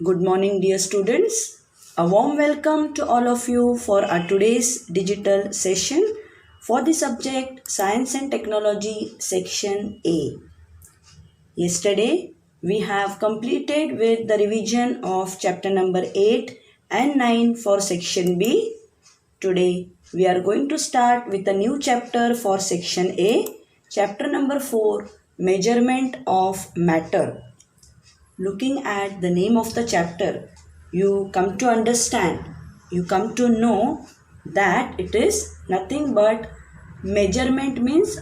Good morning, dear students. A warm welcome to all of you for our today's digital session for the subject Science and Technology Section A. Yesterday, we have completed with the revision of chapter number 8 and 9 for Section B. Today, we are going to start with a new chapter for Section A, chapter number 4, Measurement of Matter. Looking at the name of the chapter, you come to understand, you come to know that it is nothing but measurement means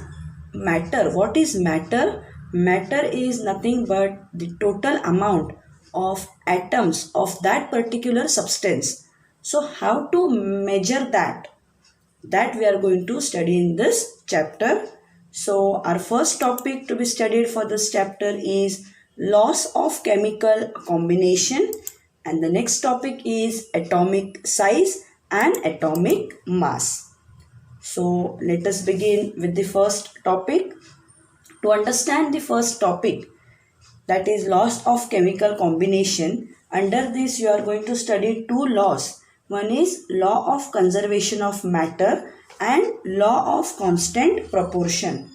matter. What is matter? Matter is nothing but the total amount of atoms of that particular substance. So, how to measure that? That we are going to study in this chapter. So our first topic to be studied for this chapter is laws of chemical combination, and the next topic is atomic size and atomic mass. So let us begin with the first topic. To understand the first topic, that is laws of chemical combination, under this you are going to study two laws. One is law of conservation of matter and law of constant proportion.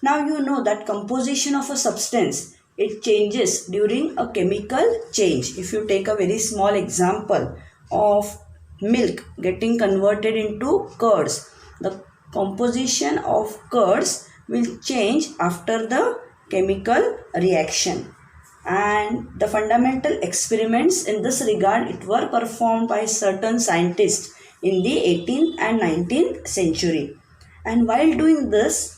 Now you know that composition of a substance, it changes during a chemical change. If you take a very small example of milk getting converted into curds, the composition of curds will change after the chemical reaction, and the fundamental experiments in this regard it were performed by certain scientists in the 18th and 19th century. And while doing this,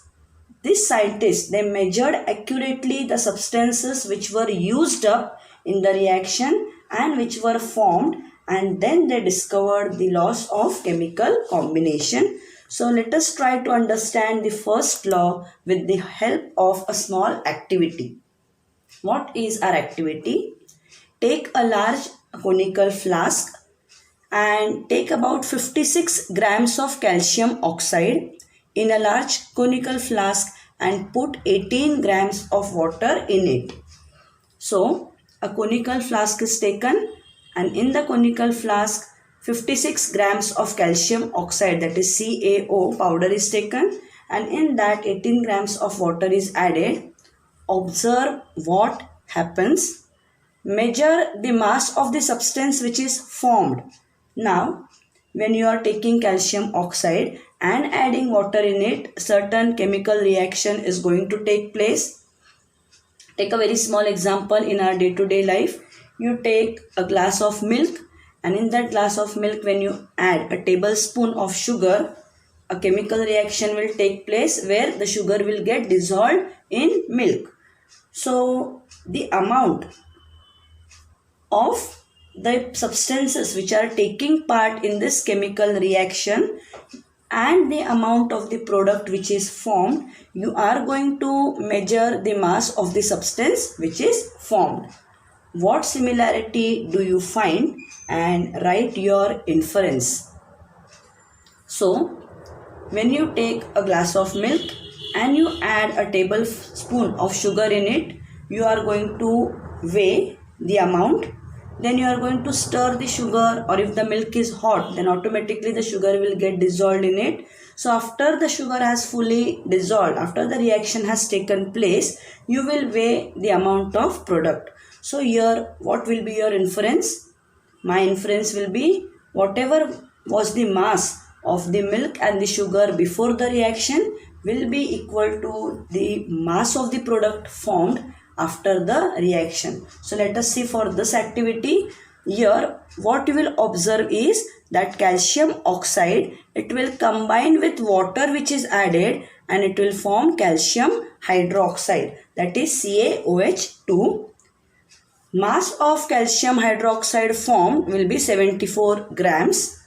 these scientists they measured accurately the substances which were used up in the reaction and which were formed, and then they discovered the laws of chemical combination. So let us try to understand the first law with the help of a small activity. What is our activity? Take a large conical flask and take about 56 grams of calcium oxide in a large conical flask and put 18 grams of water in it. So a conical flask is taken, and in the conical flask 56 grams of calcium oxide, that is CaO powder, is taken, and in that 18 grams of water is added. Observe what happens. Measure the mass of the substance which is formed. Now, when you are taking calcium oxide and adding water in it, certain chemical reaction is going to take place. Take a very small example in our day-to-day life. You take a glass of milk, and in that glass of milk, when you add a tablespoon of sugar, a chemical reaction will take place where the sugar will get dissolved in milk. So the amount of the substances which are taking part in this chemical reaction and the amount of the product which is formed, you are going to measure the mass of the substance which is formed. What similarity do you find? And write your inference. So when you take a glass of milk and you add a tablespoon of sugar in it, you are going to weigh the amount. Then you are going to stir the sugar, or if the milk is hot, then automatically the sugar will get dissolved in it. So after the sugar has fully dissolved, after the reaction has taken place, you will weigh the amount of product. So here what will be your inference? My inference will be whatever was the mass of the milk and the sugar before the reaction will be equal to the mass of the product formed after the reaction. So let us see for this activity. Here what you will observe is that calcium oxide, it will combine with water which is added and it will form calcium hydroxide, that is CaOH2. Mass of calcium hydroxide formed will be 74 grams.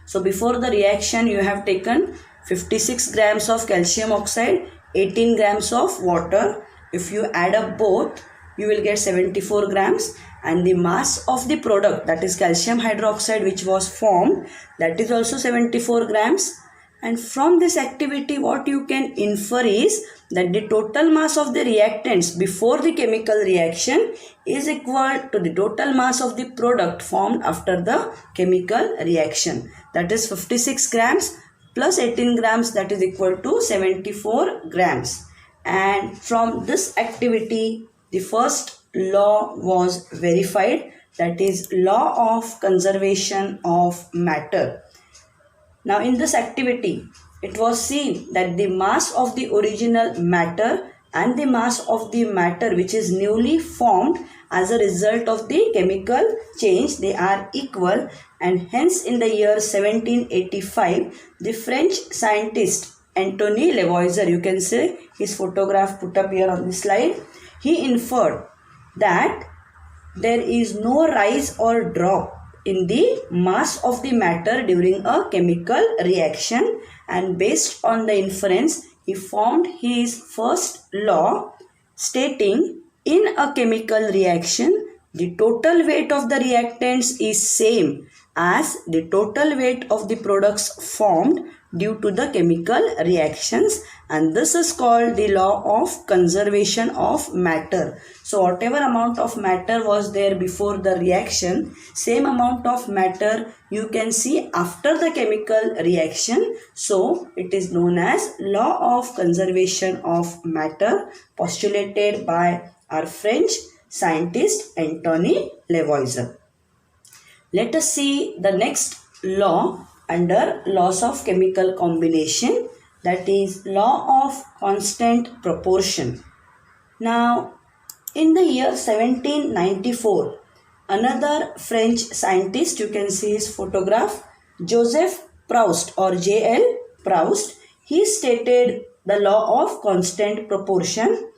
So before the reaction you have taken 56 grams of calcium oxide, 18 grams of water. If you add up both, you will get 74 grams, and the mass of the product, that is calcium hydroxide which was formed, that is also 74 grams. And from this activity what you can infer is that the total mass of the reactants before the chemical reaction is equal to the total mass of the product formed after the chemical reaction. That is 56 grams plus 18 grams, that is equal to 74 grams. And from this activity, the first law was verified, that is law of conservation of matter. Now in this activity, it was seen that the mass of the original matter and the mass of the matter which is newly formed as a result of the chemical change, they are equal, and hence in the year 1785, the French scientist Antoine Lavoisier, you can say his photograph put up here on the slide, he inferred that there is no rise or drop in the mass of the matter during a chemical reaction, and based on the inference he formed his first law stating in a chemical reaction the total weight of the reactants is same as the total weight of the products formed due to the chemical reactions, and this is called the law of conservation of matter. So whatever amount of matter was there before the reaction, same amount of matter you can see after the chemical reaction. So it is known as law of conservation of matter, postulated by our French scientist Antoine Lavoisier. Let us see the next law under laws of chemical combination, that is law of constant proportion. Now in the year 1794, another French scientist, you can see his photograph, Joseph Proust or J.L. Proust, he stated the law of constant proportion.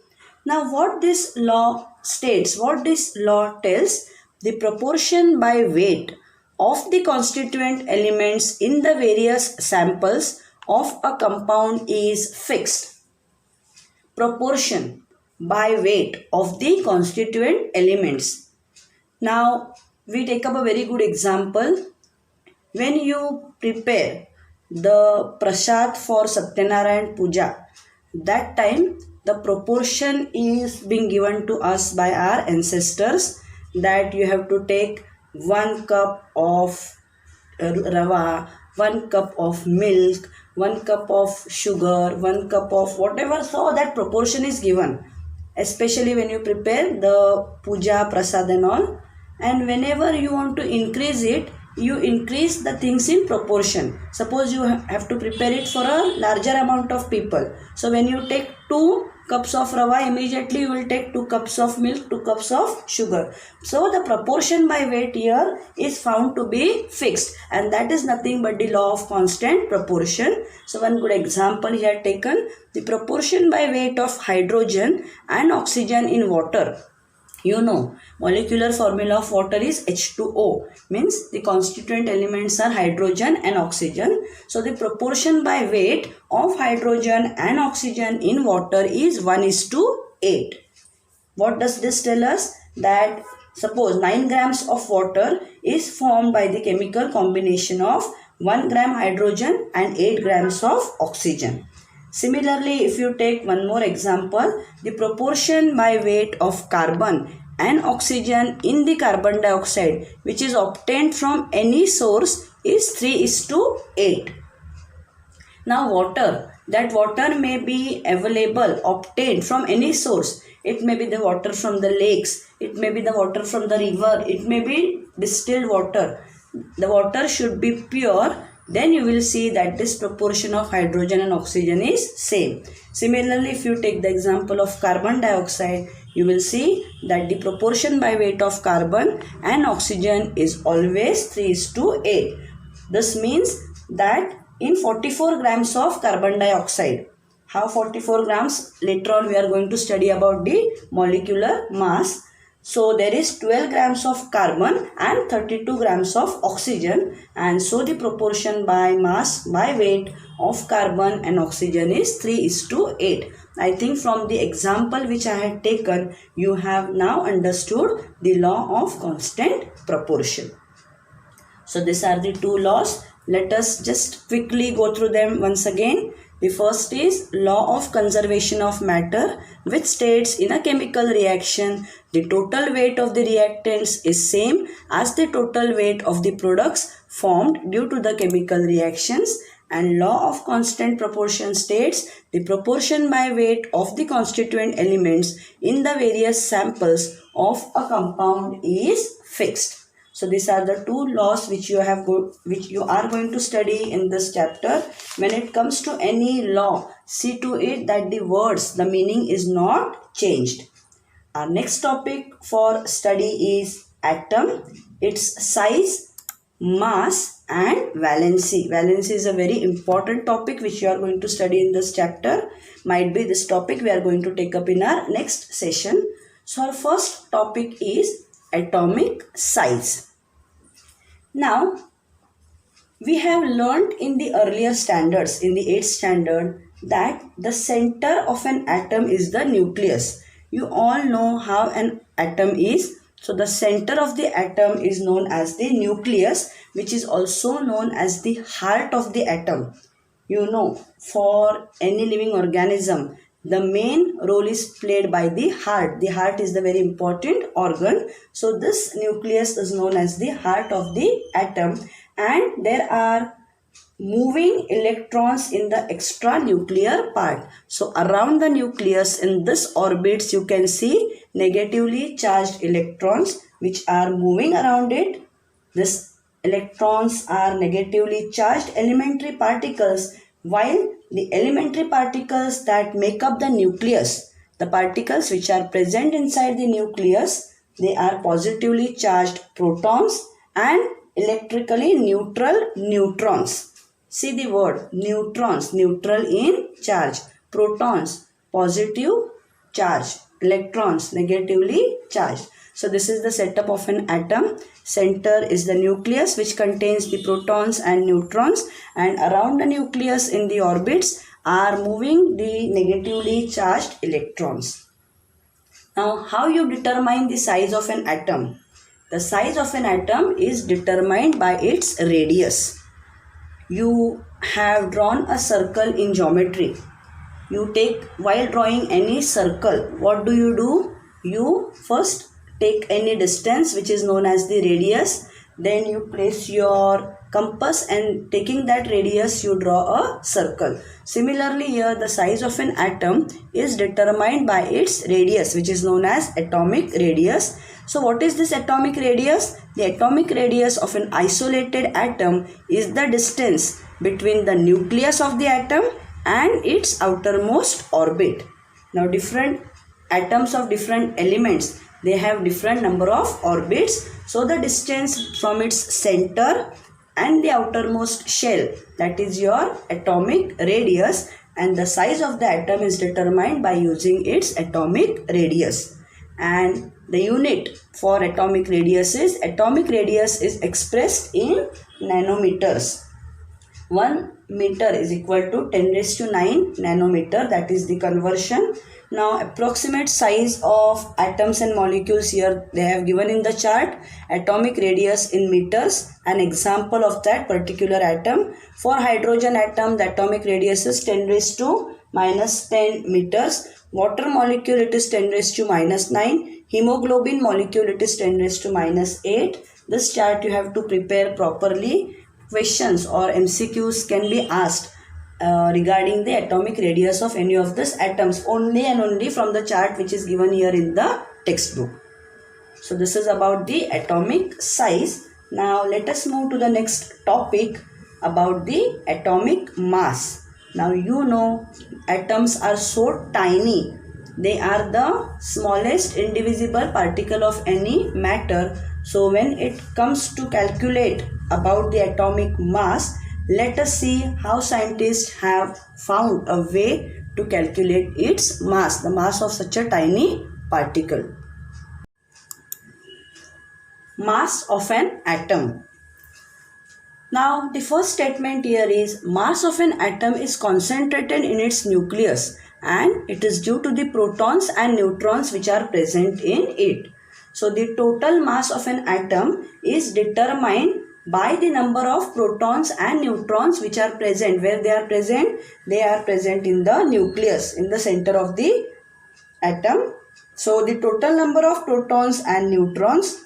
Now what this law states, what this law tells, the proportion by weight of the constituent elements in the various samples of a compound is fixed. Proportion by weight of the constituent elements. Now we take up a very good example. When you prepare the prasad for Satyanarayana Puja, that time the proportion is being given to us by our ancestors, that you have to take 1 cup of rava, 1 cup of milk, 1 cup of sugar, 1 cup of whatever. So that proportion is given, especially when you prepare the puja prasad and all. And whenever you want to increase it, you increase the things in proportion. Suppose you have to prepare it for a larger amount of people. So when you take 2 cups of rava, immediately you will take 2 cups of milk, 2 cups of sugar. So the proportion by weight here is found to be fixed, and that is nothing but the law of constant proportion. So one good example here taken, the proportion by weight of hydrogen and oxygen in water. You know, molecular formula of water is H2O, means the constituent elements are hydrogen and oxygen. So the proportion by weight of hydrogen and oxygen in water is 1:8. What does this tell us? That suppose 9 grams of water is formed by the chemical combination of 1 gram hydrogen and 8 grams of oxygen. Similarly, if you take one more example, the proportion by weight of carbon and oxygen in the carbon dioxide which is obtained from any source is 3:8. Now water, that water may be available, obtained from any source. It may be the water from the lakes, it may be the water from the river, it may be distilled water. The water should be pure, then you will see that this proportion of hydrogen and oxygen is same. Similarly, if you take the example of carbon dioxide, you will see that the proportion by weight of carbon and oxygen is always 3:8. This means that in 44 grams of carbon dioxide, how 44 grams? Later on we are going to study about the molecular mass. So there is 12 grams of carbon and 32 grams of oxygen, and so the proportion by mass by weight of carbon and oxygen is 3:8. I think from the example which I had taken, you have now understood the law of constant proportion. So these are the 2 laws. Let us just quickly go through them once again. The first is law of conservation of matter, which states in a chemical reaction the total weight of the reactants is same as the total weight of the products formed due to the chemical reactions, and law of constant proportion states the proportion by weight of the constituent elements in the various samples of a compound is fixed. So these are the two laws which you are going to study in this chapter. When it comes to any law, see to it that the words, the meaning is not changed. Our next topic for study is atom, its size, mass and valency. Valency is a very important topic which you are going to study in this chapter. Might be this topic we are going to take up in our next session. So our first topic is atomic size. Now, we have learnt in the earlier standards, in the 8th standard, that the center of an atom is the nucleus. You all know how an atom is. So, the center of the atom is known as the nucleus, which is also known as the heart of the atom. You know, for any living organism, the main role is played by the heart. The heart is the very important organ. So this nucleus is known as the heart of the atom, and there are moving electrons in the extranuclear part. So around the nucleus in this orbits you can see negatively charged electrons which are moving around it. These electrons are negatively charged elementary particles, while the elementary particles that make up the nucleus, the particles which are present inside the nucleus, they are positively charged protons and electrically neutral neutrons. See the word neutrons, neutral in charge, protons, positive charge, electrons, negatively charged. So this is the setup of an atom. Center is the nucleus which contains the protons and neutrons, and around the nucleus in the orbits are moving the negatively charged electrons. Now how you determine the size of an atom? The size of an atom is determined by its radius. You have drawn a circle in geometry. You take, while drawing any circle, what do? You first take any distance which is known as the radius, then you place your compass and taking that radius you draw a circle. Similarly here the size of an atom is determined by its radius which is known as atomic radius. So what is this atomic radius? The atomic radius of an isolated atom is the distance between the nucleus of the atom and its outermost orbit. Now different atoms of different elements, they have different number of orbits. So the distance from its center and the outermost shell, that is your atomic radius, and the size of the atom is determined by using its atomic radius. And the unit for atomic radius is expressed in nanometers. 1 meter is equal to 10 raised to 9 nanometer, that is the conversion. Now approximate size of atoms and molecules here they have given in the chart. Atomic radius in meters, an example of that particular atom. For hydrogen atom the atomic radius is 10 raised to minus 10 meters. Water molecule it is 10 raised to minus 9. Hemoglobin molecule it is 10 raised to minus 8. This chart you have to prepare properly. Questions or MCQs can be asked regarding the atomic radius of any of these atoms only and only from the chart which is given here in the textbook. So this is about the atomic size. Now let us move to the next topic about the atomic mass. Now you know atoms are so tiny. They are the smallest indivisible particle of any matter. So when it comes to calculate about the atomic mass, let us see how scientists have found a way to calculate its mass, the mass of such a tiny particle. Mass of an atom. Now the first statement here is mass of an atom is concentrated in its nucleus and it is due to the protons and neutrons which are present in it. So the total mass of an atom is determined by the number of protons and neutrons which are present. Where they are present? They are present in the nucleus, in the center of the atom. So the total number of protons and neutrons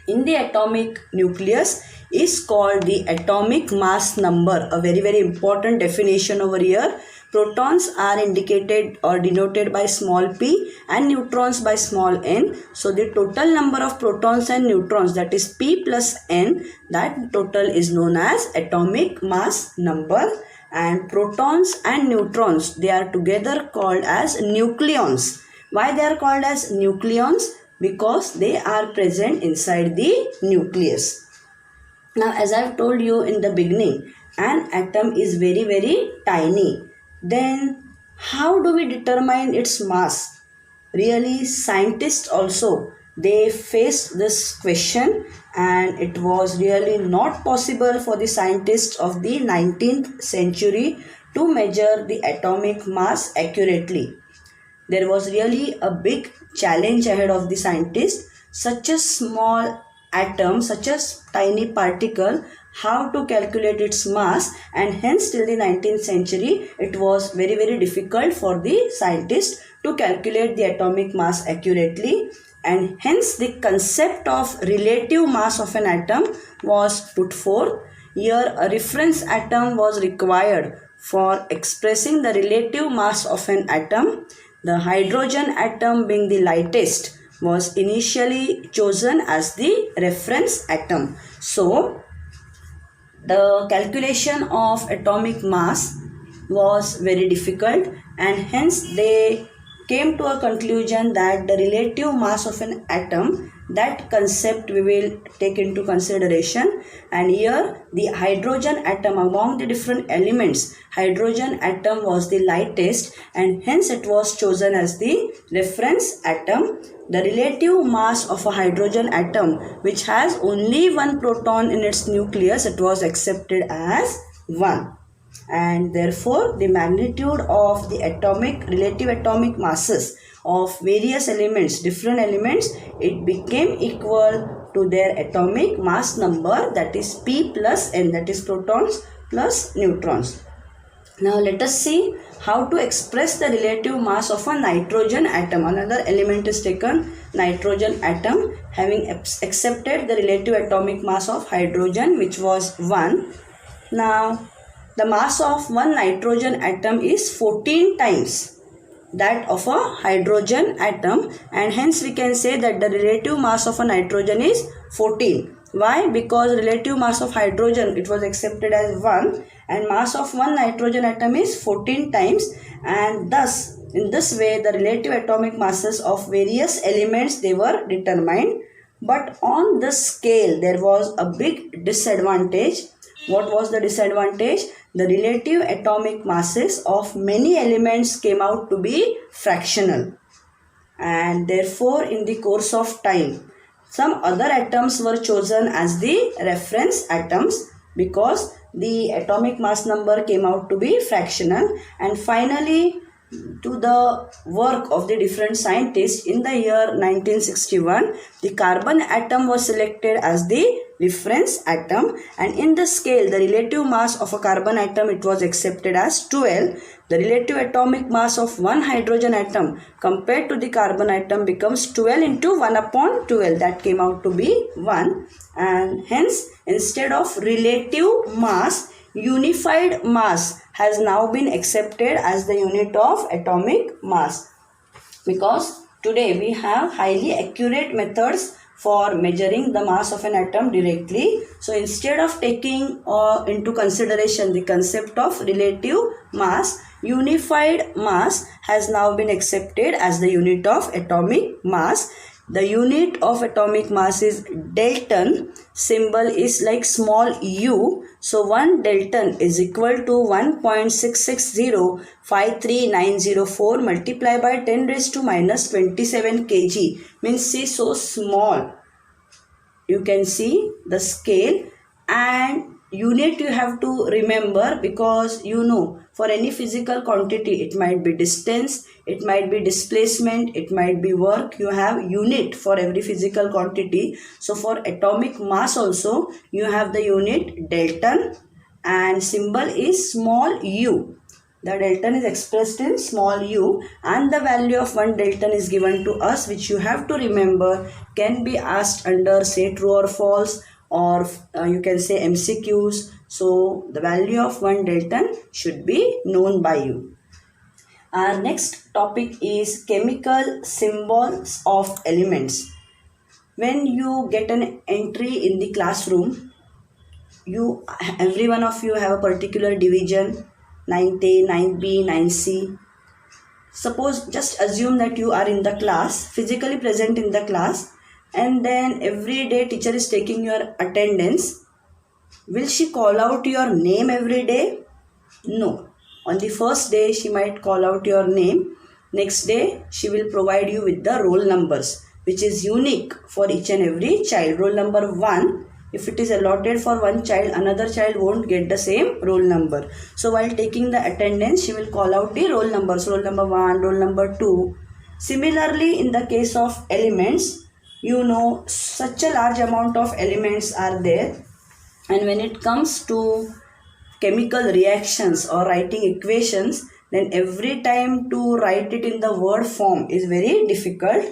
in the atomic nucleus is called the atomic mass number. A very important definition over here. Protons are indicated or denoted by small p and neutrons by small n. So the total number of protons and neutrons, that is p plus n, that total is known as atomic mass number. And protons and neutrons, they are together called as nucleons. Why they are called as nucleons? Because they are present inside the nucleus. Now, as I have told you in the beginning, an atom is very tiny. Then how do we determine its mass? Really, scientists also, they faced this question, and it was really not possible for the scientists of the 19th century to measure the atomic mass accurately. There was really a big challenge ahead of the scientists. Such a small atom, such a tiny particle, how to calculate its mass, and hence till the 19th century it was very difficult for the scientists to calculate the atomic mass accurately, and hence the concept of relative mass of an atom was put forth. Here a reference atom was required for expressing the relative mass of an atom. The hydrogen atom, being the lightest, was initially chosen as the reference atom. So, the calculation of atomic mass was very difficult, and hence they came to a conclusion that the relative mass of an atom, that concept we will take into consideration. And here the hydrogen atom, among the different elements, hydrogen atom was the lightest, and hence it was chosen as the reference atom. The relative mass of a hydrogen atom, which has only one proton in its nucleus, it was accepted as 1. And therefore the magnitude of the relative atomic masses of various elements, different elements, it became equal to their atomic mass number, that is p plus n, that is protons plus neutrons. Now let us see how to express the relative mass of a nitrogen atom. Another element is taken, nitrogen atom, having accepted the relative atomic mass of hydrogen, which was 1. Now the mass of one nitrogen atom is 14 times that of a hydrogen atom, and hence we can say that the relative mass of a nitrogen is 14. Why? Because relative mass of hydrogen, it was accepted as 1, and mass of one nitrogen atom is 14 times, and thus in this way the relative atomic masses of various elements, they were determined. But on this scale there was a big disadvantage. What was the disadvantage? The relative atomic masses of many elements came out to be fractional, and therefore in the course of time some other atoms were chosen as the reference atoms, because the atomic mass number came out to be fractional. And finally, to the work of the different scientists, in the year 1961, the carbon atom was selected as the reference atom, and in the scale the relative mass of a carbon atom, it was accepted as 12. The relative atomic mass of one hydrogen atom compared to the carbon atom becomes 12 into 1 upon 12, that came out to be 1, and hence instead of relative mass, unified mass has now been accepted as the unit of atomic mass, because today we have highly accurate methods for measuring the mass of an atom directly. So instead of taking into consideration the concept of relative mass, unified mass has now been accepted as the unit of atomic mass. The unit of atomic mass is Dalton. Symbol is like small u. So 1 Dalton is equal to 1.66053904 multiplied by 10 raised to minus 27 kg. Means see, so small. You can see the scale, and unit you have to remember, because you know for any physical quantity, it might be distance, it might be displacement, it might be work, you have unit for every physical quantity. So for atomic mass also you have the unit dalton, and symbol is small u. The dalton is expressed in small u, and the value of 1 dalton is given to us, which you have to remember, can be asked under say true or false, or you can say MCQs. So the value of 1 dalton should be known by you. Our next topic is chemical symbols of elements. When you get an entry in the classroom, every one of you have a particular division, 9A, 9B, 9C. Suppose, just assume that you are in the class, physically present in the class, and then every day teacher is taking your attendance. Will she call out your name every day? No. On the first day she might call out your name. Next day she will provide you with the roll numbers, which is unique for each and every child. Roll number 1, if it is allotted for one child, another child won't get the same roll number. So while taking the attendance, she will call out the roll numbers, roll number 1, roll number 2. Similarly, in the case of elements, you know such a large amount of elements are there, and when it comes to chemical reactions or writing equations, then every time to write it in the word form is very difficult.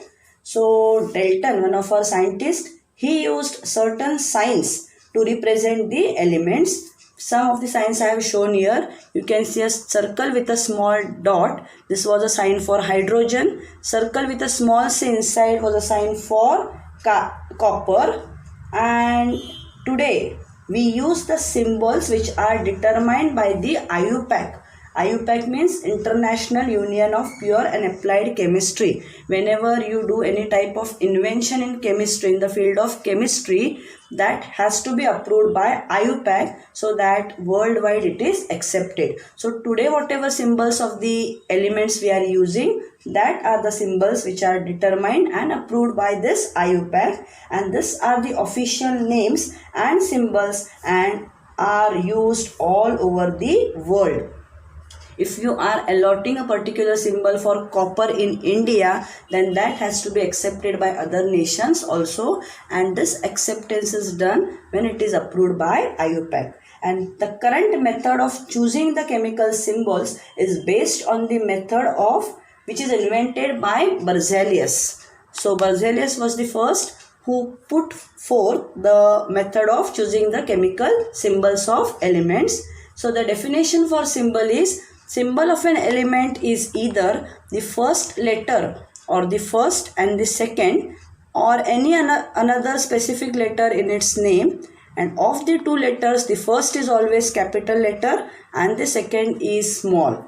So Dalton, one of our scientists, he used certain signs to represent the elements. Some of the signs I have shown here. You can see a circle with a small dot. This was a sign for hydrogen. Circle with a small C inside was a sign for copper. And today we use the symbols which are determined by the IUPAC. IUPAC means International Union of Pure and Applied Chemistry. Whenever you do any type of invention in chemistry, in the field of chemistry, that has to be approved by IUPAC, so that worldwide it is accepted. So today whatever symbols of the elements we are using, that are the symbols which are determined and approved by this IUPAC, and these are the official names and symbols and are used all over the world. If you are allotting a particular symbol for copper in India, then that has to be accepted by other nations also, and this acceptance is done when it is approved by IUPAC. And the current method of choosing the chemical symbols is based on the method of which is invented by Berzelius. So Berzelius was the first who put forth the method of choosing the chemical symbols of elements. So the definition for symbol is, symbol of an element is either the first letter or the first and the second, or any another specific letter in its name, and of the two letters the first is always capital letter and the second is small.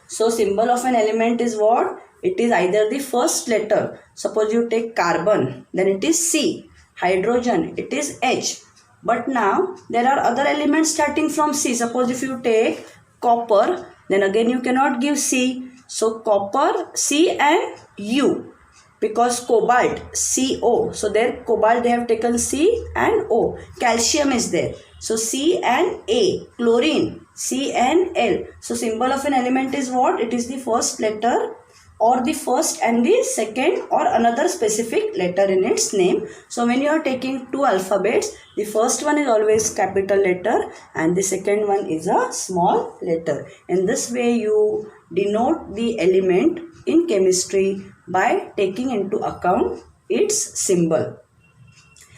So symbol of an element is what? It is either the first letter. Suppose you take carbon, then it is C. Hydrogen, it is H. But now there are other elements starting from C. Suppose if you take copper, then again you cannot give C. So copper, C and U, because cobalt, CO. So there cobalt they have taken C and O. Calcium is there. So C and A. Chlorine, C and L. So symbol of an element is what? It is the first letter or the first and the second or another specific letter in its name. So when you are taking two alphabets, the first one is always capital letter and the second one is a small letter. In this way you denote the element in chemistry by taking into account its symbol.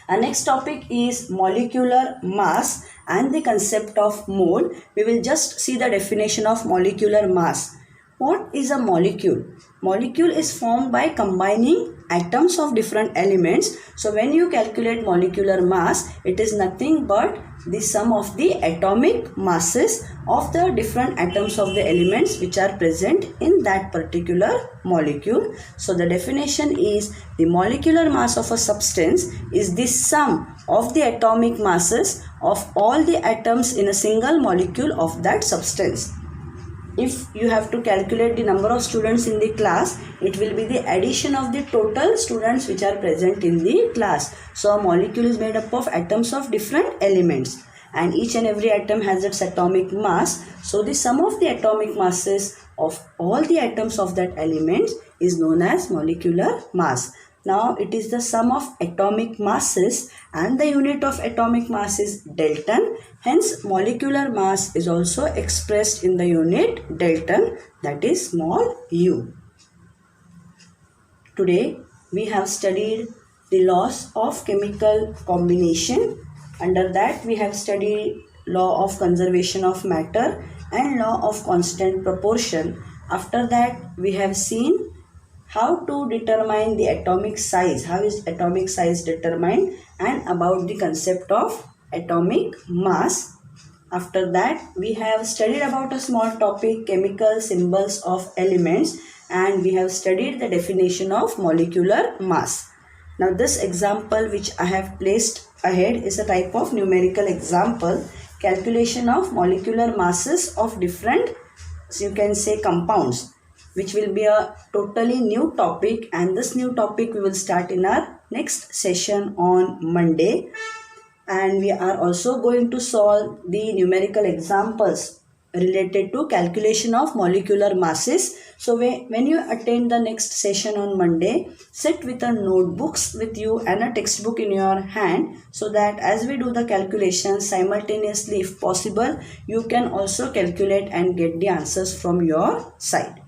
Our next topic is molecular mass and the concept of mole. We will just see the definition of molecular mass. What is a molecule? Molecule is formed by combining atoms of different elements. So when you calculate molecular mass, it is nothing but the sum of the atomic masses of the different atoms of the elements which are present in that particular molecule. So the definition is, the molecular mass of a substance is the sum of the atomic masses of all the atoms in a single molecule of that substance. If you have to calculate the number of students in the class, it will be the addition of the total students which are present in the class. So a molecule is made up of atoms of different elements. and each and every atom has its atomic mass. So the sum of the atomic masses of all the atoms of that element is known as molecular mass. Now it is the sum of atomic masses and the unit of atomic mass is Dalton. Hence molecular mass is also expressed in the unit Dalton, that is small u. Today we have studied the laws of chemical combination. Under that we have studied law of conservation of matter and law of constant proportion. After that we have seen how to determine the atomic size, how is atomic size determined, and about the concept of atomic mass. After that we have studied about a small topic, chemical symbols of elements, and we have studied the definition of molecular mass. Now this example which I have placed ahead is a type of numerical example, calculation of molecular masses of different, so you can say, compounds, which will be a totally new topic, and this new topic we will start in our next session on Monday. And we are also going to solve the numerical examples related to calculation of molecular masses. So when you attend the next session on Monday, sit with a notebooks with you and a textbook in your hand, so that as we do the calculations simultaneously, if possible, you can also calculate and get the answers from your side.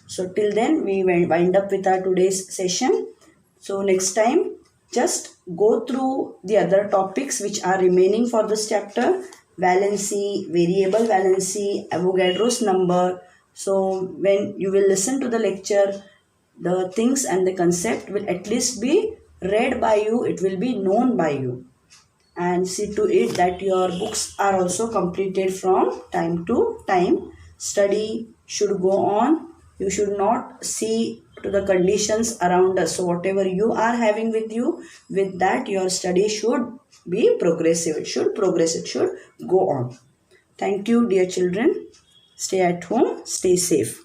So till then we wind up with our today's session. So next time just go through the other topics which are remaining for this chapter: valency, variable valency, Avogadro's number. So when you will listen to the lecture, the things and the concept will at least be read by you, it will be known by you. And see to it that your books are also completed from time to time. Study should go on. You should not see to the conditions around us. So whatever you are having with you, with that your study should be progressive. It should progress. It should go on. Thank you, dear children. Stay at home. Stay safe.